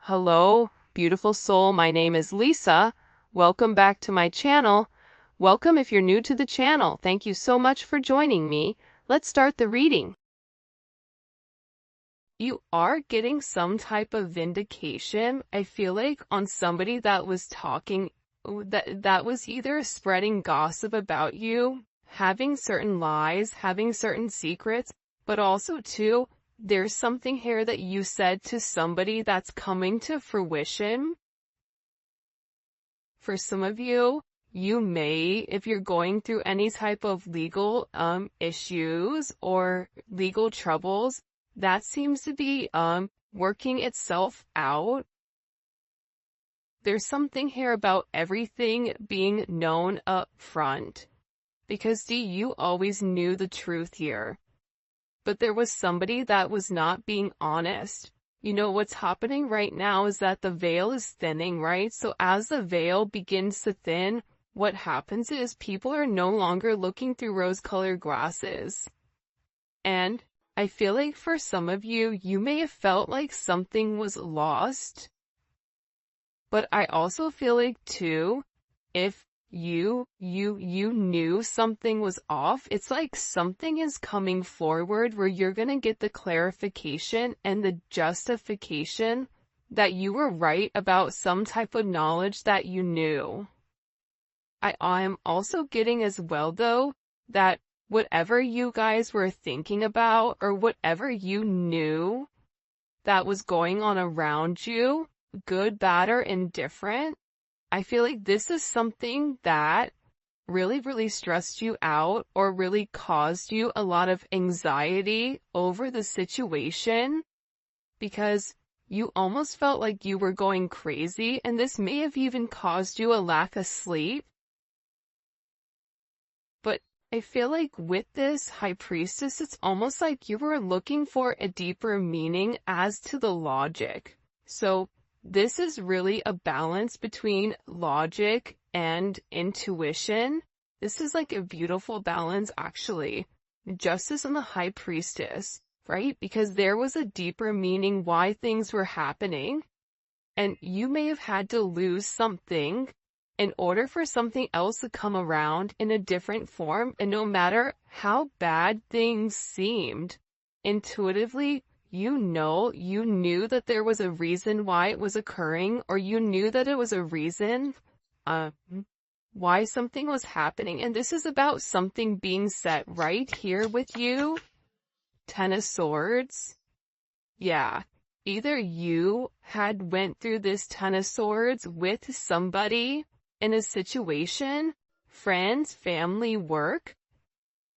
Hello, beautiful soul. My name is Lisa. Welcome back to my channel. Welcome if you're new to the channel. Thank you so much for joining me. Let's start the reading. You are getting some type of vindication, I feel like, on somebody that was talking, that was either spreading gossip about you, having certain lies, having certain secrets, but also too, there's something here that you said to somebody that's coming to fruition. For some of you, you may, if you're going through any type of legal issues or legal troubles, that seems to be working itself out. There's something here about everything being known up front. Because you always knew the truth here. But there was somebody that was not being honest. You know, what's happening right now is that the veil is thinning, right? So as the veil begins to thin, what happens is people are no longer looking through rose-colored glasses. And I feel like for some of you, you may have felt like something was lost. But I also feel like too, if you knew something was off, it's like something is coming forward where you're gonna get the clarification and the justification that you were right about some type of knowledge that you knew. I'm also getting as well though, that whatever you guys were thinking about or whatever you knew that was going on around you, good, bad, or indifferent, I feel like this is something that really stressed you out or really caused you a lot of anxiety over the situation because you almost felt like you were going crazy, and this may have even caused you a lack of sleep. But I feel like with this High Priestess, it's almost like you were looking for a deeper meaning as to the logic. So this is really a balance between logic and intuition. This is like a beautiful balance, actually. Justice and the High Priestess, right? Because there was a deeper meaning why things were happening. And you may have had to lose something in order for something else to come around in a different form. And no matter how bad things seemed, intuitively, you knew that there was a reason why it was occurring, or you knew that it was a reason why something was happening. And this is about something being set right here with you. Ten of Swords. Yeah. Either you had went through this Ten of Swords with somebody in a situation, friends, family, work,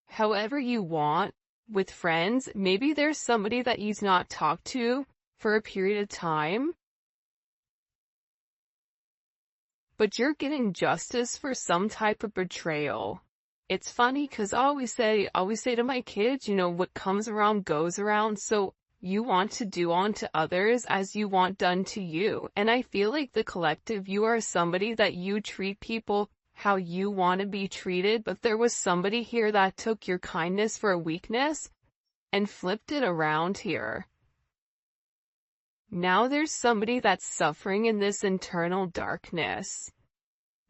however you want. With friends, maybe there's somebody that you've not talked to for a period of time, but you're getting justice for some type of betrayal. It's funny because I always say to my kids, you know, what comes around goes around. So you want to do unto others as you want done to you. And I feel like the collective, you are somebody that you treat people how you want to be treated, but there was somebody here that took your kindness for a weakness and flipped it around here. Now there's somebody that's suffering in this internal darkness,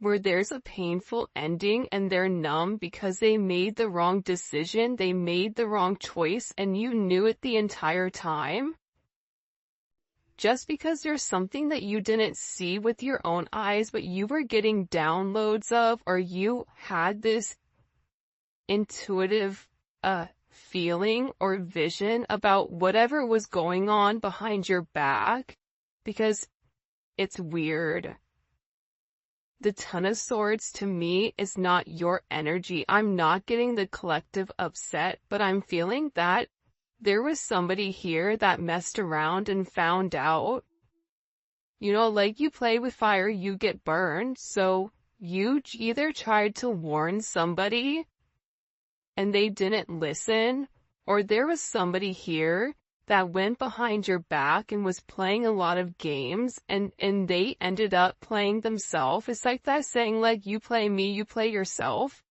where there's a painful ending and they're numb because they made the wrong decision, they made the wrong choice, and you knew it the entire time. Just because there's something that you didn't see with your own eyes, but you were getting downloads of, or you had this intuitive feeling or vision about whatever was going on behind your back, because it's weird. The Ten of Swords to me is not your energy. I'm not getting the collective upset, but I'm feeling that there was somebody here that messed around and found out. You know, like you play with fire, you get burned. So you either tried to warn somebody and they didn't listen, or there was somebody here that went behind your back and was playing a lot of games and they ended up playing themselves. It's like that saying, like, you play me, you play yourself.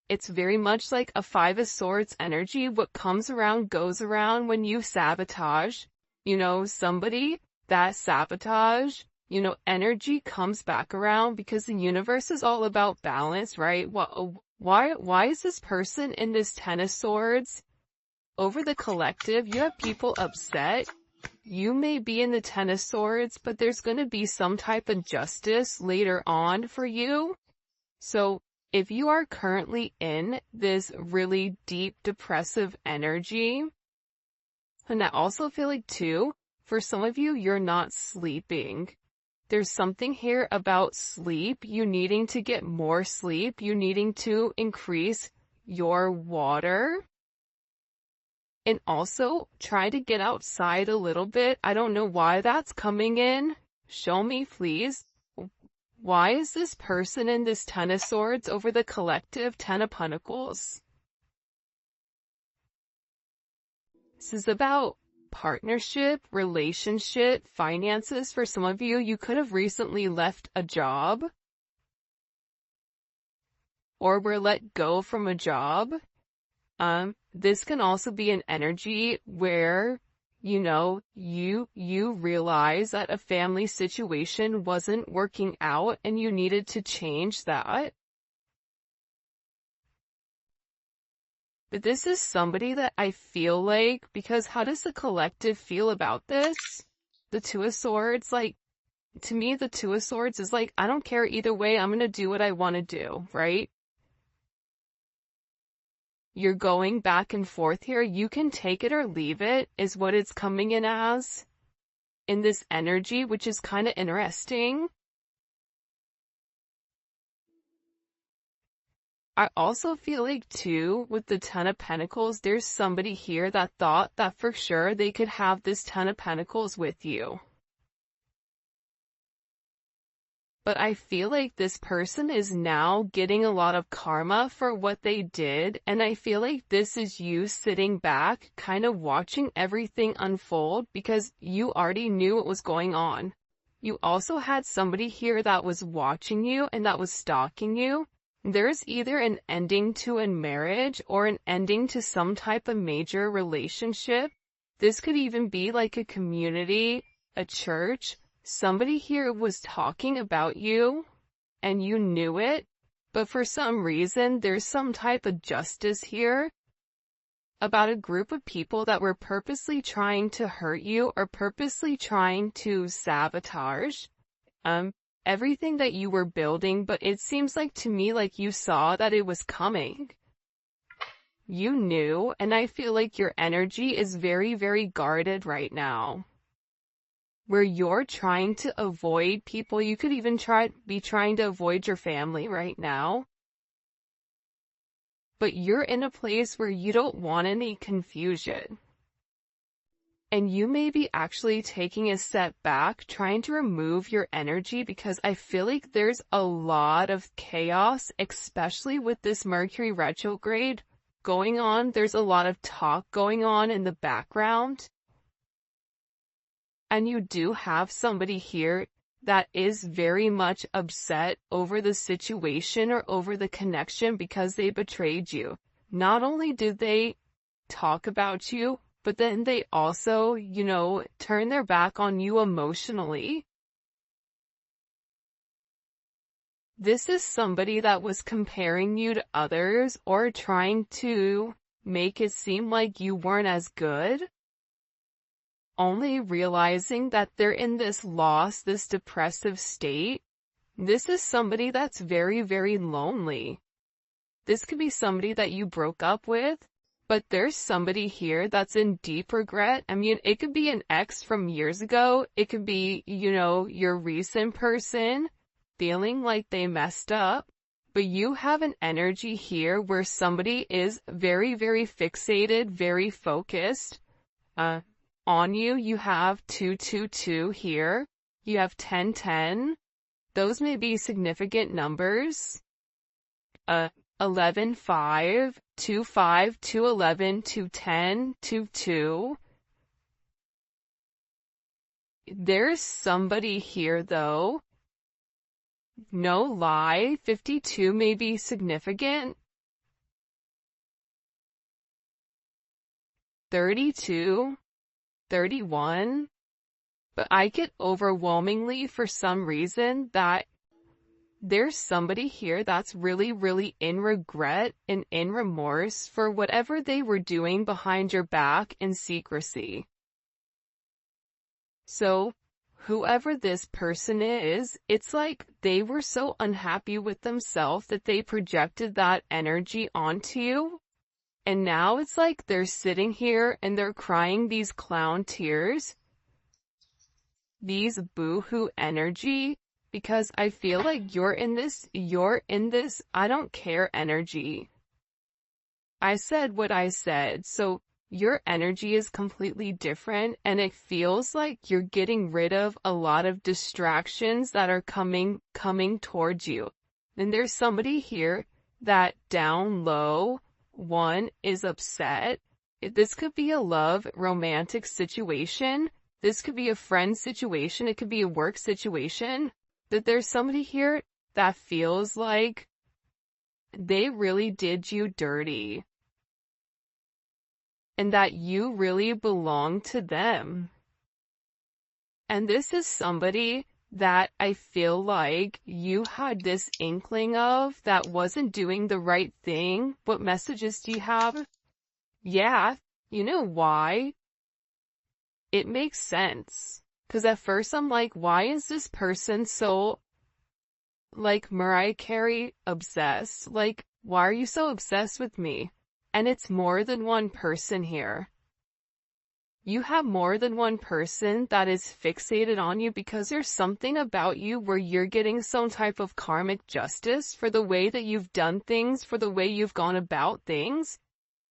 It's very much like a Five of Swords energy. What comes around goes around when you sabotage, you know, somebody. that sabotage, energy comes back around because the universe is all about balance, right? Why is this person in this Ten of Swords? Over the collective, you have people upset. You may be in the Ten of Swords, but there's going to be some type of justice later on for you. So if you are currently in this really deep depressive energy, and I also feel like too, for some of you, you're not sleeping. There's something here about sleep, you needing to get more sleep, you needing to increase your water. And also, try to get outside a little bit. I don't know why that's coming in. Show me, please. Why is this person in this Ten of Swords over the collective Ten of Pentacles? This is about partnership, relationship, finances. For some of you, you could have recently left a job or were let go from a job. This can also be an energy where, you realize that a family situation wasn't working out and you needed to change that. But this is somebody that I feel like, because how does the collective feel about this? The Two of Swords, to me, the Two of Swords is I don't care either way, I'm gonna do what I want to do, right? You're going back and forth here. You can take it or leave it, is what it's coming in as. In this energy, which is kind of interesting. I also feel like too, with the Ten of Pentacles, there's somebody here that thought that for sure they could have this Ten of Pentacles with you. But I feel like this person is now getting a lot of karma for what they did, and I feel like this is you sitting back, kind of watching everything unfold because you already knew what was going on. You also had somebody here that was watching you and that was stalking you. There's either an ending to a marriage or an ending to some type of major relationship. This could even be like a community, a church. Somebody here was talking about you, and you knew it, but for some reason, there's some type of justice here about a group of people that were purposely trying to hurt you or purposely trying to sabotage everything that you were building, but it seems like to me like you saw that it was coming. You knew, and I feel like your energy is very, very guarded right now. Where you're trying to avoid people, you could even be trying to avoid your family right now. But you're in a place where you don't want any confusion. And you may be actually taking a step back, trying to remove your energy because I feel like there's a lot of chaos, especially with this Mercury retrograde going on. There's a lot of talk going on in the background. And you do have somebody here that is very much upset over the situation or over the connection because they betrayed you. Not only did they talk about you, but then they also, turn their back on you emotionally. This is somebody that was comparing you to others or trying to make it seem like you weren't as good. Only realizing that they're in this loss, this depressive state. This is somebody that's very, very lonely. This could be somebody that you broke up with, but there's somebody here that's in deep regret. I mean, it could be an ex from years ago. It could be, your recent person feeling like they messed up. But you have an energy here where somebody is very, very fixated, very focused, on you. You have 222 here. You have 1010. Those may be significant numbers. 11, 5, 2, 5, 2, 11, 2, 10, 2, 2. There's somebody here though. No lie, 52 may be significant. 32. 31, But I get overwhelmingly for some reason that there's somebody here that's really, really in regret and in remorse for whatever they were doing behind your back in secrecy. So, whoever this person is, it's like they were so unhappy with themselves that they projected that energy onto you. And now it's like they're sitting here and they're crying these clown tears, these boo-hoo energy, because I feel like you're in this, I don't care energy. I said what I said, so your energy is completely different, and it feels like you're getting rid of a lot of distractions that are coming towards you. And there's somebody here that down low, one, is upset. This could be a love, romantic situation. This could be a friend situation. It could be a work situation. That there's somebody here that feels like they really did you dirty. And that you really belong to them. And this is somebody that I feel like you had this inkling of that wasn't doing the right thing. What messages do you have? Yeah, you know why? It makes sense. Because at first I'm like, why is this person so, like Mariah Carey, obsessed? Like, why are you so obsessed with me? And it's more than one person here. You have more than one person that is fixated on you because there's something about you where you're getting some type of karmic justice for the way that you've done things, for the way you've gone about things,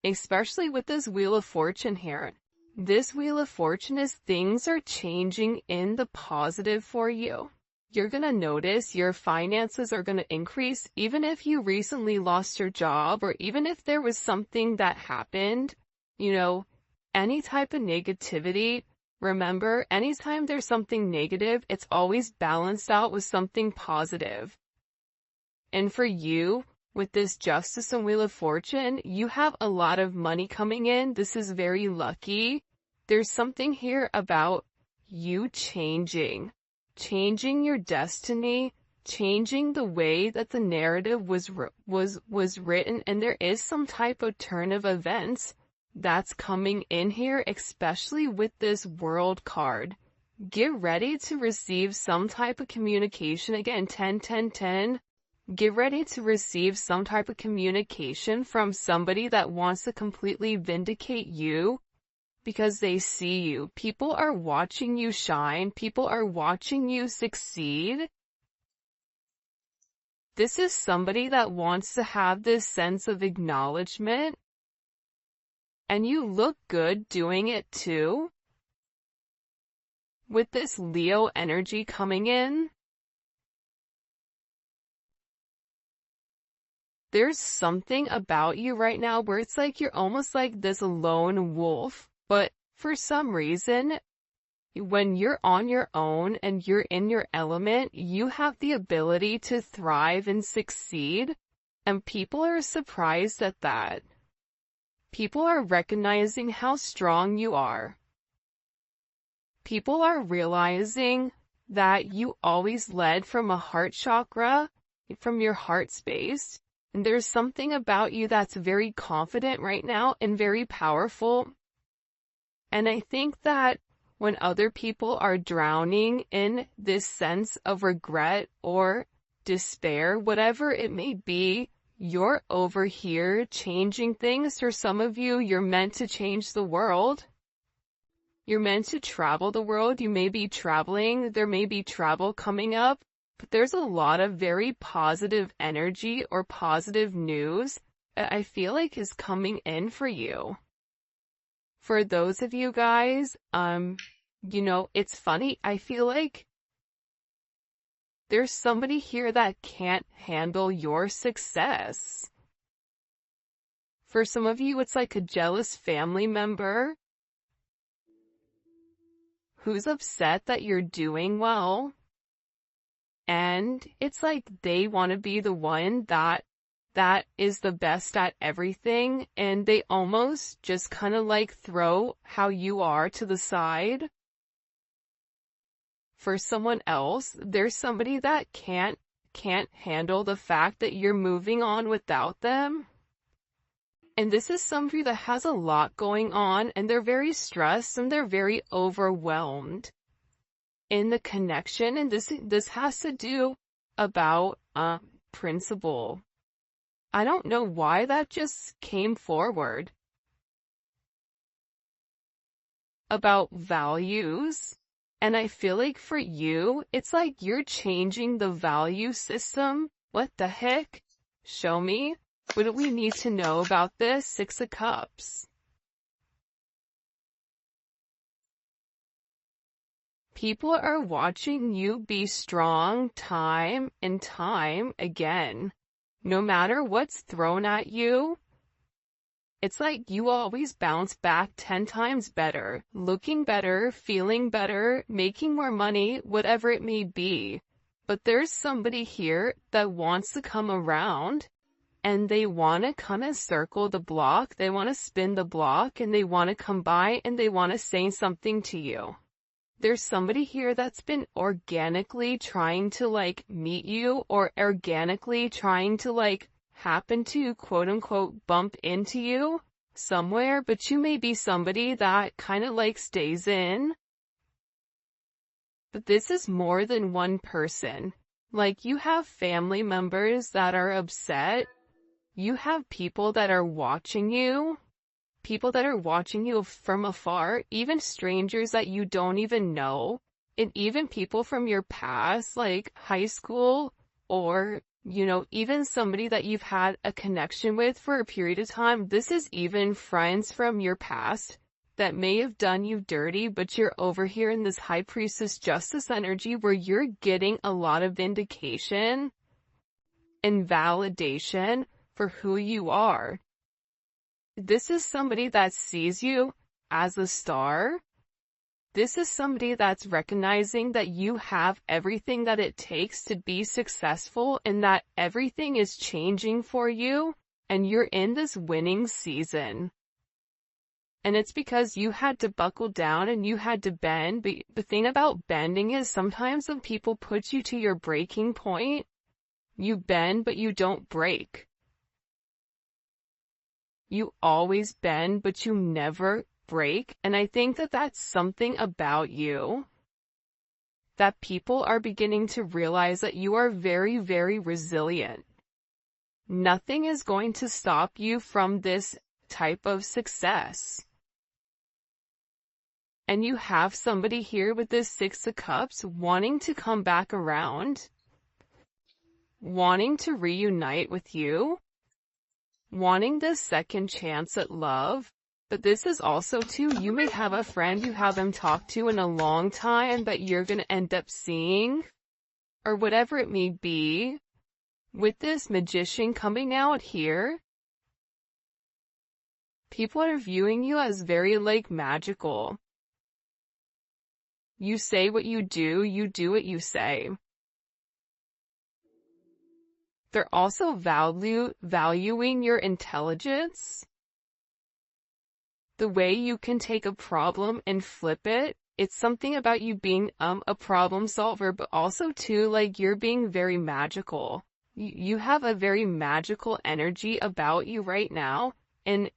especially with this Wheel of Fortune here. This Wheel of Fortune is things are changing in the positive for you. You're going to notice your finances are going to increase even if you recently lost your job or even if there was something that happened, any type of negativity. Remember, anytime there's something negative, it's always balanced out with something positive. And for you, with this Justice and Wheel of Fortune, you have a lot of money coming in. This is very lucky. There's something here about you changing your destiny, changing the way that the narrative was written, and there is some type of turn of events that's coming in here, especially with this World card. Get ready to receive some type of communication. Again, 10, 10, 10. Get ready to receive some type of communication from somebody that wants to completely vindicate you because they see you. People are watching you shine. People are watching you succeed. This is somebody that wants to have this sense of acknowledgement. And you look good doing it too. With this Leo energy coming in, there's something about you right now where it's like you're almost like this lone wolf. But for some reason, when you're on your own and you're in your element, you have the ability to thrive and succeed. And people are surprised at that. People are recognizing how strong you are. People are realizing that you always led from a heart chakra, from your heart space. And there's something about you that's very confident right now and very powerful. And I think that when other people are drowning in this sense of regret or despair, whatever it may be, you're over here changing things. For some of you, you're meant to change the world. You're meant to travel the world. You may be traveling. There may be travel coming up. But there's a lot of very positive energy or positive news that I feel like is coming in for you. For those of you guys, it's funny. I feel like there's somebody here that can't handle your success. For some of you, it's like a jealous family member who's upset that you're doing well. And it's like they want to be the one that is the best at everything. And they almost just kind of like throw how you are to the side. for someone else. There's somebody that can't handle the fact that you're moving on without them. And this is somebody that has a lot going on, and they're very stressed and they're very overwhelmed in the connection. And this has to do about principle. I don't know why that just came forward. About values. And I feel like for you, it's like you're changing the value system. What the heck? Show me. What do we need to know about this? Six of Cups. People are watching you be strong time and time again. No matter what's thrown at you, it's like you always bounce back 10 times better, looking better, feeling better, making more money, whatever it may be. But there's somebody here that wants to come around, and they want to kind of circle the block, they want to spin the block, and they want to come by and they want to say something to you. There's somebody here that's been organically trying to like meet you, or organically trying to like happen to quote unquote bump into you somewhere, but you may be somebody that kind of like stays in. But this is more than one person. Like, you have family members that are upset. You have people that are watching you. People that are watching you from afar, even strangers that you don't even know, and even people from your past, like high school, or, you know, even somebody that you've had a connection with for a period of time. This is even friends from your past that may have done you dirty, but you're over here in this High Priestess Justice energy where you're getting a lot of vindication and validation for who you are. This is somebody that sees you as a star. This is somebody that's recognizing that you have everything that it takes to be successful, and that everything is changing for you, and you're in this winning season. And it's because you had to buckle down and you had to bend. But the thing about bending is sometimes when people put you to your breaking point, you bend but you don't break. You always bend, but you never break. And I think that that's something about you that people are beginning to realize, that you are very, very resilient. Nothing is going to stop you from this type of success. And you have somebody here with this Six of Cups wanting to come back around, wanting to reunite with you, wanting this second chance at love. But this is also too, you may have a friend you haven't talked to in a long time that you're going to end up seeing, or whatever it may be. With this Magician coming out here, people are viewing you as very like magical. You say what you do what you say. They're also valuing your intelligence. The way you can take a problem and flip it. It's something about you being a problem solver, but also too, like, you're being very magical. You have a very magical energy about you right now, and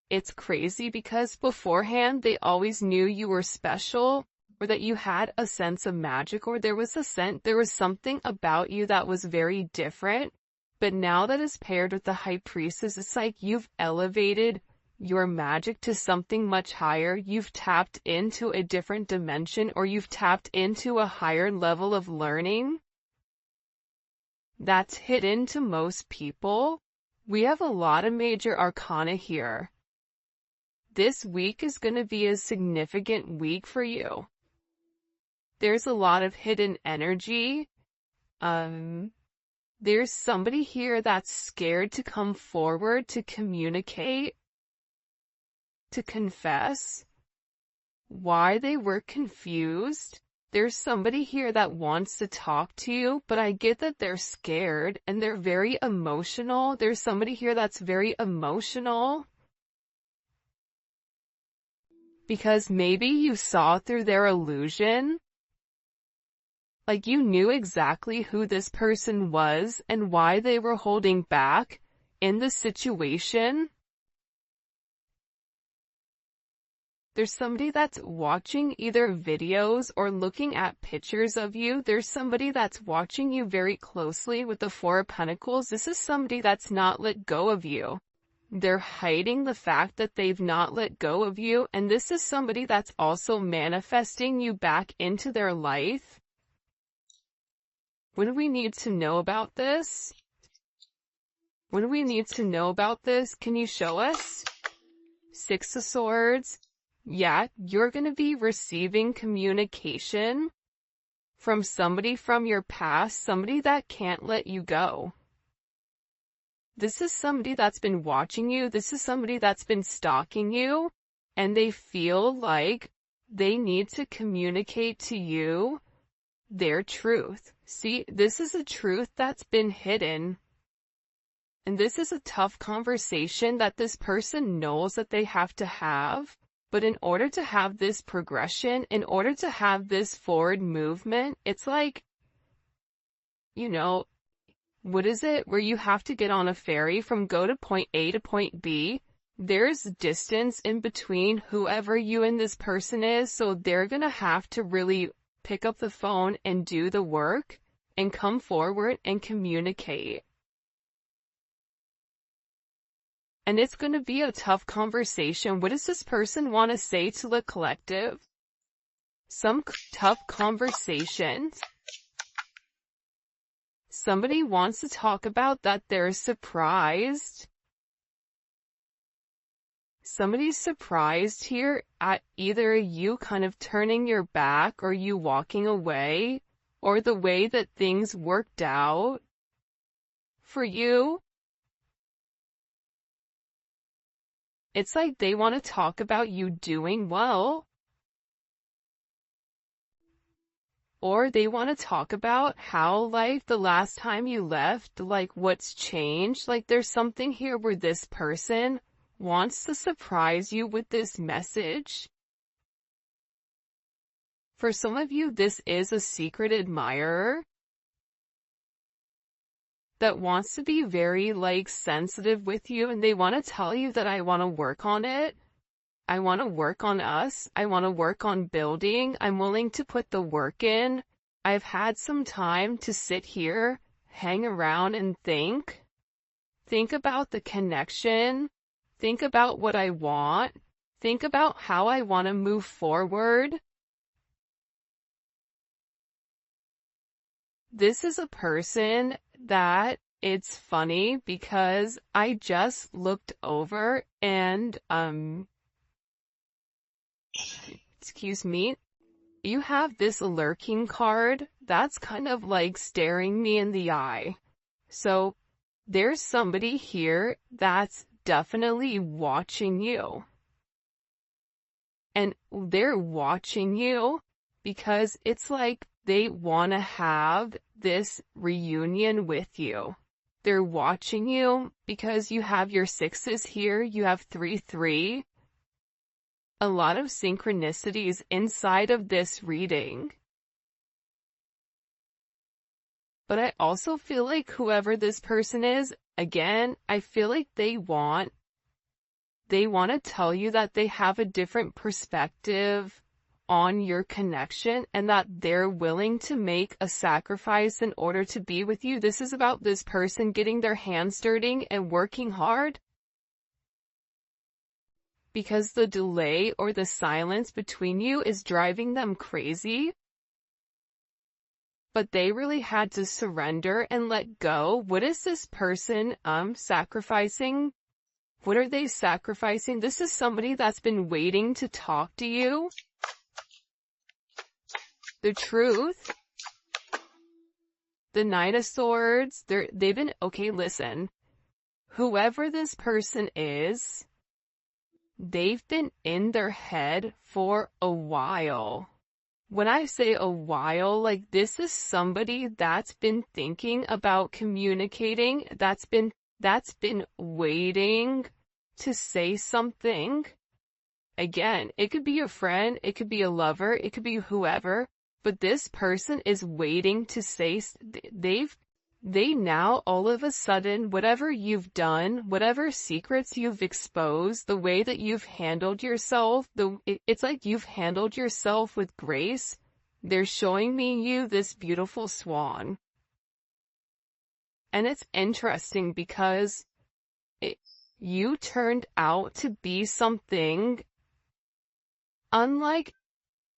it's crazy because beforehand they always knew you were special, or that you had a sense of magic, or there was something about you that was very different. But now that is paired with the High Priestess, it's like you've elevated your magic to something much higher. You've tapped into a different dimension, or you've tapped into a higher level of learning that's hidden to most people. We have a lot of major arcana here. This week is going to be a significant week for you. There's a lot of hidden energy. There's somebody here that's scared to come forward, to communicate, to confess why they were confused. There's somebody here that wants to talk to you, but I get that they're scared and they're very emotional. There's somebody here that's very emotional because maybe you saw through their illusion. Like you knew exactly who this person was and why they were holding back in the situation. There's somebody that's watching either videos or looking at pictures of you. There's somebody that's watching you very closely with the Four of Pentacles. This is somebody that's not let go of you. They're hiding the fact that they've not let go of you, and this is somebody that's also manifesting you back into their life. What do we need to know about this? What do we need to know about this? Can you show us? Six of Swords. Yeah, you're going to be receiving communication from somebody from your past, somebody that can't let you go. This is somebody that's been watching you. This is somebody that's been stalking you, and they feel like they need to communicate to you their truth. See, this is a truth that's been hidden. And this is a tough conversation that this person knows that they have to have. But in order to have this progression, in order to have this forward movement, it's like, you know, what is it? Where you have to get on a ferry from go to point A to point B. There's distance in between whoever you and this person is, so they're gonna have to really pick up the phone and do the work and come forward and communicate. And it's gonna be a tough conversation. What does this person want to say to the collective? Some tough conversations. Somebody wants to talk about that they're surprised. Somebody's surprised here at either you kind of turning your back or you walking away or the way that things worked out for you. It's like they want to talk about you doing well. Or they want to talk about how, like, the last time you left, like, what's changed. Like, there's something here where this person wants to surprise you with this message. For some of you, this is a secret admirer that wants to be very, like, sensitive with you, and they want to tell you that I want to work on it. I want to work on us. I want to work on building. I'm willing to put the work in. I've had some time to sit here, hang around and think. Think about the connection. Think about what I want. Think about how I want to move forward. This is a person that it's funny because I just looked over and, excuse me, you have this lurking card that's kind of like staring me in the eye. So there's somebody here that's definitely watching you. And they're watching you because it's like they want to have this reunion with you. They're watching you because you have your sixes here, you have 3-3. A lot of synchronicities inside of this reading. But I also feel like whoever this person is, again, I feel like they want to tell you that they have a different perspective on your connection and that they're willing to make a sacrifice in order to be with you. This is about this person getting their hands dirty and working hard. Because the delay or the silence between you is driving them crazy. But they really had to surrender and let go. What is this person sacrificing? What are they sacrificing? This is somebody that's been waiting to talk to you. The truth. The Knight of Swords. They've been, okay, listen. Whoever this person is, they've been in their head for a while. When I say a while, like this is somebody that's been thinking about communicating, that's been waiting to say something. Again, it could be a friend, it could be a lover, it could be whoever. but this person is waiting to say, they now all of a sudden, whatever you've done, whatever secrets you've exposed, the way that you've handled yourself, it's like you've handled yourself with grace. They're showing me you this beautiful swan. And it's interesting because you turned out to be something unlike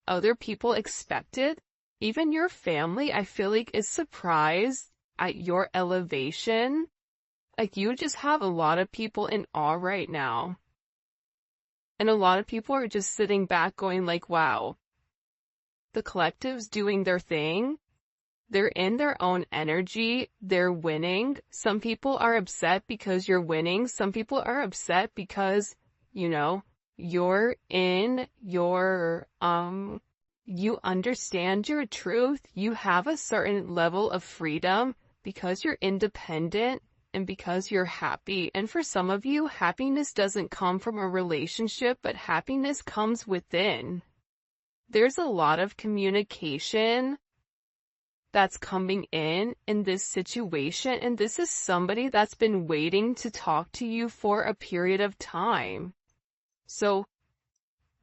other people expected. Even your family, I feel like, is surprised at your elevation. Like, you just have a lot of people in awe right now. And a lot of people are just sitting back going like, wow, the collective's doing their thing. They're in their own energy. They're winning. Some people are upset because you're winning. Some people are upset because, you know, you're in your, you understand your truth. You have a certain level of freedom because you're independent and because you're happy. And for some of you, happiness doesn't come from a relationship, but happiness comes within. There's a lot of communication that's coming in this situation, and this is somebody that's been waiting to talk to you for a period of time. So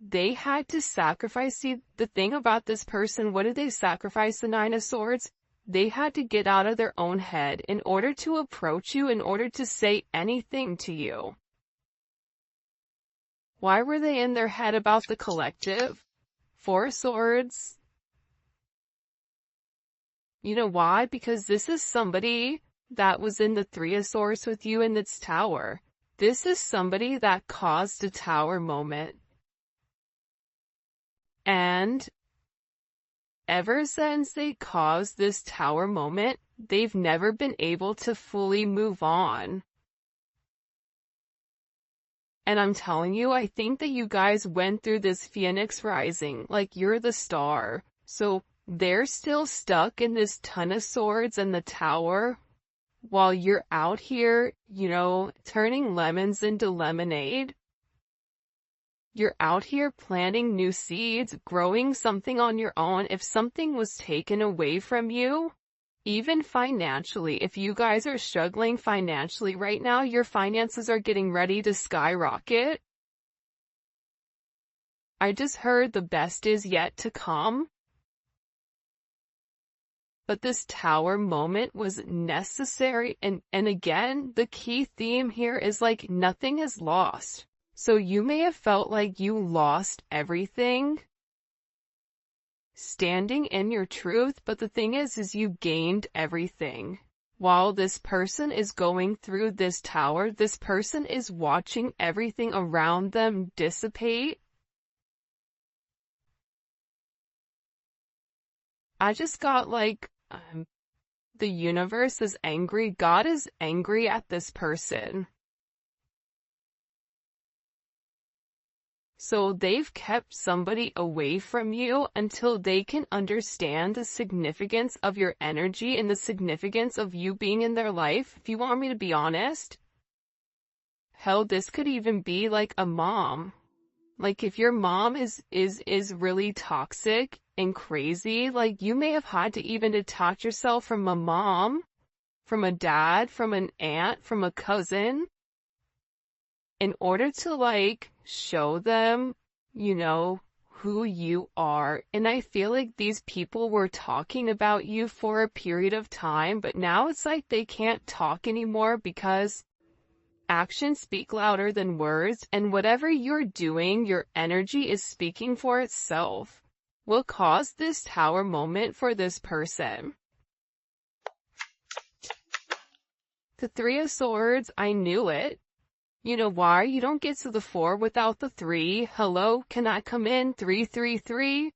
they had to sacrifice. See, the thing about this person, what did they sacrifice? The Nine of Swords? They had to get out of their own head in order to approach you, in order to say anything to you. Why were they in their head about the collective? Four of Swords. You know why? Because this is somebody that was in the Three of Swords with you in this tower. This is somebody that caused a tower moment. And ever since they caused this tower moment, they've never been able to fully move on. And I'm telling you, I think that you guys went through this Phoenix rising, like you're the star. So they're still stuck in this Ton of Swords and the tower, while you're out here, you know, turning lemons into lemonade. You're out here planting new seeds, growing something on your own. If something was taken away from you, even financially, if you guys are struggling financially right now, your finances are getting ready to skyrocket. I just heard the best is yet to come. But this tower moment was necessary, and again, the key theme here is like nothing is lost. So you may have felt like you lost everything standing in your truth, but the thing is you gained everything. While this person is going through this tower, this person is watching everything around them dissipate. I just got like, the universe is angry. God is angry at this person. So they've kept somebody away from you until they can understand the significance of your energy and the significance of you being in their life. If you want me to be honest, hell, this could even be like a mom. Like if your mom is really toxic and crazy, like you may have had to even detach yourself from a mom, from a dad, from an aunt, from a cousin, in order to like show them, you know, who you are. And I feel like these people were talking about you for a period of time, but now it's like they can't talk anymore because actions speak louder than words, and whatever you're doing, your energy is speaking for itself. Will cause this tower moment for this person. The Three of Swords, I knew it. You know why? You don't get to the 4 without the 3. Hello, can I come in? 333.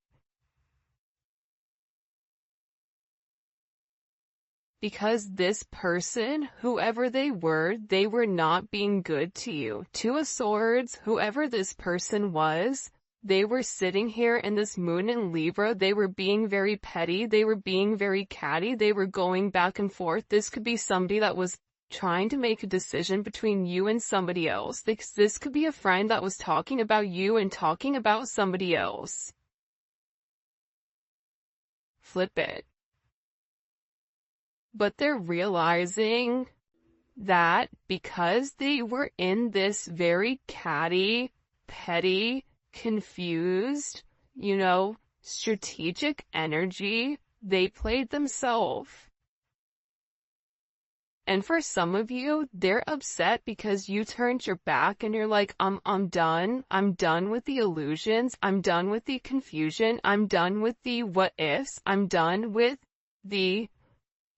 Because this person, whoever they were not being good to you. 2 of Swords, whoever this person was, they were sitting here in this moon in Libra. They were being very petty. They were being very catty. They were going back and forth. This could be somebody that was trying to make a decision between you and somebody else. This could be a friend that was talking about you and talking about somebody else. flip it. But they're realizing that because they were in this very catty, petty, confused, strategic energy, they played themselves. And for some of you, they're upset because you turned your back and you're like, I'm done. I'm done with the illusions. I'm done with the confusion. I'm done with the what ifs. I'm done with the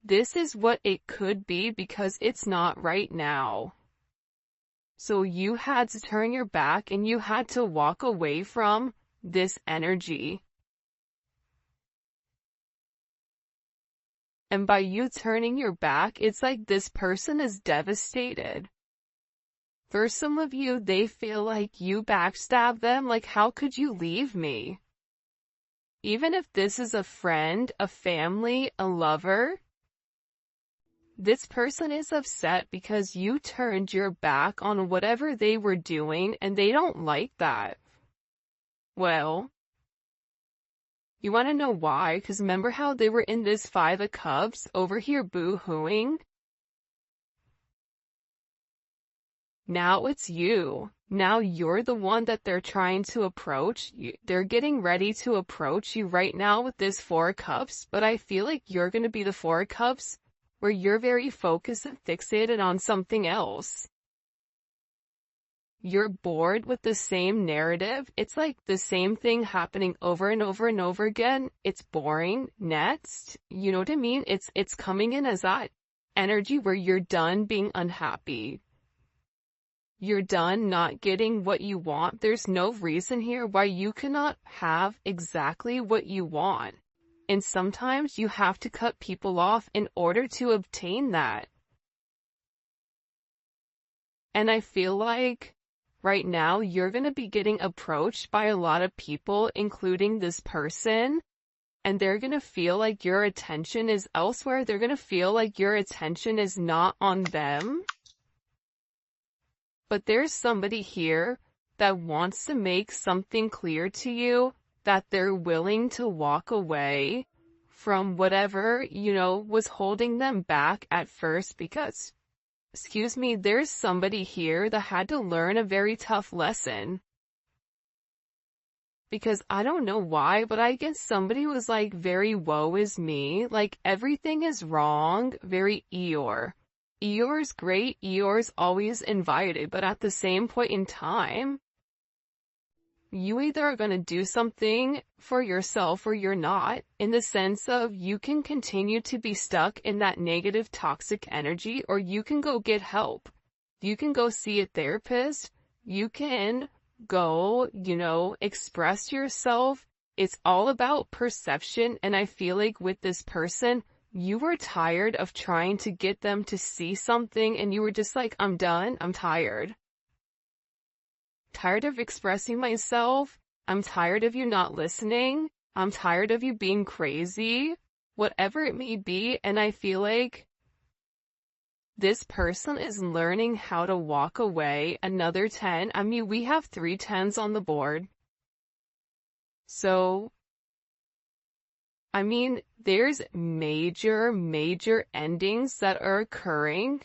this is what it could be because it's not right now. So you had to turn your back and you had to walk away from this energy. And by you turning your back, it's like this person is devastated. For some of you, they feel like you backstabbed them, like how could you leave me? Even if this is a friend, a family, a lover, this person is upset because you turned your back on whatever they were doing and they don't like that. Well, you want to know why? Because remember how they were in this Five of Cups over here boo-hooing? Now it's you. Now you're the one that they're trying to approach. They're getting ready to approach you right now with this Four of Cups, but I feel like you're going to be the Four of Cups where you're very focused and fixated on something else. You're bored with the same narrative. It's like the same thing happening over and over and over again. It's boring. Next, you know what I mean? It's coming in as that energy where you're done being unhappy. You're done not getting what you want. There's no reason here why you cannot have exactly what you want. And sometimes you have to cut people off in order to obtain that. And I feel like right now you're going to be getting approached by a lot of people, including this person, and they're going to feel like your attention is elsewhere. They're going to feel like your attention is not on them. But there's somebody here that wants to make something clear to you, that they're willing to walk away from whatever, was holding them back at first because, there's somebody here that had to learn a very tough lesson. Because I don't know why, but I guess somebody was like very woe is me, like everything is wrong, very Eeyore. Eeyore's great, Eeyore's always invited, but at the same point in time, you either are going to do something for yourself or you're not, in the sense of you can continue to be stuck in that negative toxic energy, or you can go get help. You can go see a therapist. You can go, express yourself. It's all about perception. And I feel like with this person, you were tired of trying to get them to see something and you were just like, I'm done. I'm tired. Tired of expressing myself. I'm tired of you not listening. I'm tired of you being crazy. Whatever it may be. And I feel like this person is learning how to walk away. Another 10. I mean, we have 3 10s on the board. So, I mean, there's major endings that are occurring.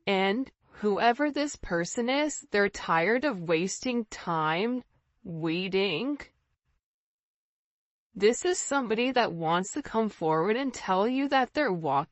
And whoever this person is, they're tired of wasting time waiting. This is somebody that wants to come forward and tell you that they're walking